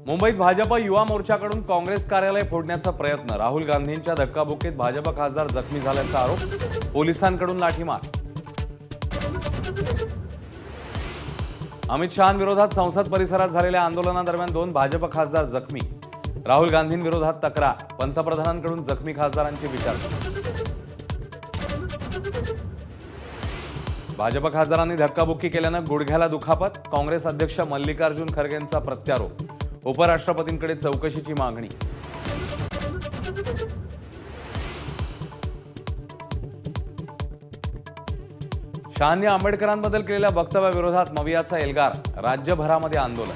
मुंबईत भाजप युवा मोर्चाकडून काँग्रेस कार्यालय फोडण्याचा प्रयत्न, राहुल गांधींच्या धक्काबुक्कीत भाजप खासदार जखमी झाल्याचा आरोप, पोलिसांकडून लाठीमार. अमित शहांविरोधात संसद परिसरात झालेल्या आंदोलनादरम्यान 2 भाजप खासदार जखमी, राहुल गांधींविरोधात तक्रार, पंतप्रधानांकडून जखमी खासदारांची विचारपूस. भाजप खासदारांनी धक्काबुक्की केल्यानं गुडघ्याला दुखापत, काँग्रेस अध्यक्ष मल्लिकार्जुन खरगेंचा प्रत्यारोप, उपराष्ट्रपतींकडे चौकशीची मागणी. शहांनी आंबेडकरांबद्दल केलेल्या वक्तव्याविरोधात मवियाचा एल्गार, राज्यभरामध्ये आंदोलन.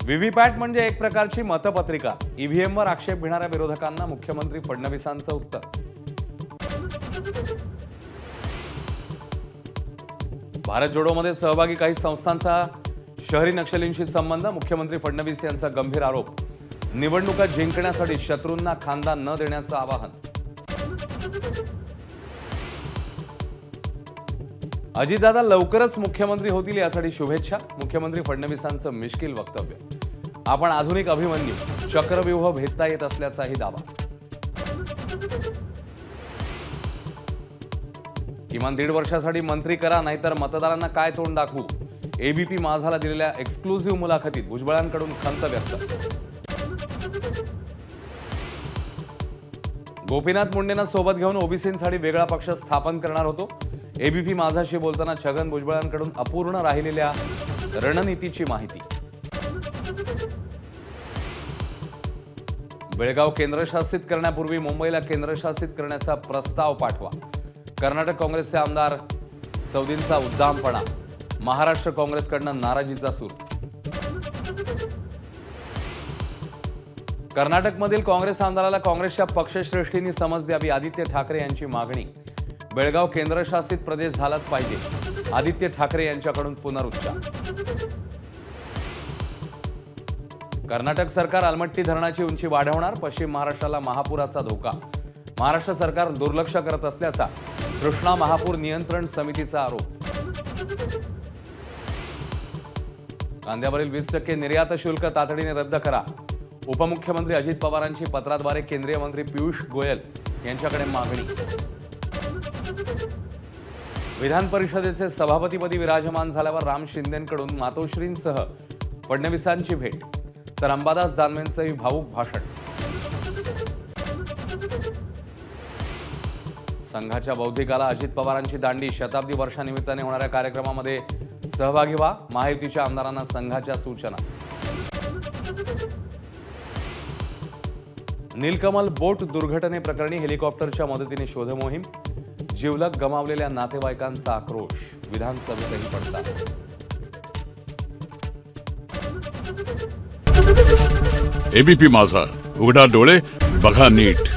व्हीव्हीपॅट म्हणजे एक प्रकारची मतपत्रिका, ईव्हीएमवर आक्षेप घेणाऱ्या विरोधकांना मुख्यमंत्री फडणवीसांचं उत्तर. भारत जोडोमध्ये सहभागी काही संस्थांचा शहरी नक्षलींशी संबंध, मुख्यमंत्री फडणवीस यांचा गंभीर आरोप. निवडणुका जिंकण्यासाठी शत्रूंना खांदा न देण्याचं आवाहन. अजितदादा लवकरच मुख्यमंत्री होतील यासाठी शुभेच्छा, मुख्यमंत्री फडणवीसांचं मिश्किल वक्तव्य. आपण आधुनिक अभिमन्यू, चक्रव्यूह भेदता येत असल्याचाही दावा. किमान 1.5 वर्षासाठी मंत्री करा, नाहीतर मतदारांना काय तोंड दाखवू. एबीपी माझाला दिलेल्या एक्सक्लुझिव्ह मुलाखतीत भुजबळांकडून खंत व्यक्त. गोपीनाथ मुंडेंना सोबत घेऊन ओबीसींसाठी वेगळा पक्ष स्थापन करणार होतो. एबीपी माझाशी बोलताना छगन भुजबळांकडून अपूर्ण राहिलेल्या रणनीतीची माहिती. बेळगाव केंद्रशासित करण्यापूर्वी मुंबईला केंद्रशासित करण्याचा प्रस्ताव पाठवा. कर्नाटक काँग्रेसचे आमदार सौदींचा उद्दामपणा, महाराष्ट्र काँग्रेसकडनं नाराजीचा सूर. कर्नाटकमधील काँग्रेस आमदाराला काँग्रेसच्या पक्षश्रेष्ठींनी समज द्यावी, आदित्य ठाकरे यांची मागणी. बेळगाव केंद्रशासित प्रदेश झालाच पाहिजे, आदित्य ठाकरे यांच्याकडून पुनरुच्चार. कर्नाटक सरकार अलमट्टी धरणाची उंची वाढवणार, पश्चिम महाराष्ट्राला महापुराचा धोका. महाराष्ट्र सरकार दुर्लक्ष करत असल्याचा कृष्णा महापूर नियंत्रण समितीचा आरोप. कांद्यावरील 20% निर्यात शुल्क तातडीने रद्द करा, उपमुख्यमंत्री अजित पवारांची पत्राद्वारे केंद्रीय मंत्री पियुष गोयल यांच्याकडे मागणी. विधान परिषदेचे सभापतीपदी विराजमान झाल्यावर राम शिंदेंकडून मातोश्रींसह फडणवीसांची भेट, तर अंबादास दानवेंचंही भावुक भाषण. संघाच्या बौद्धिकाला अजित पवारांची दांडी, शताब्दी वर्षानिमित्ताने होणाऱ्या कार्यक्रमामध्ये सहभागी व्हा, महायुतीच्या आमदारांना संघाच्या सूचना. नीलकमल बोट दुर्घटनेप्रकरणी हेलिकॉप्टरच्या मदतीने शोधमोहीम, जिवलग गमावलेल्या नातेवाईकांचा आक्रोश, विधानसभेतही पडसाद. एबीपी माझा, उघडा डोळे बघा नीट.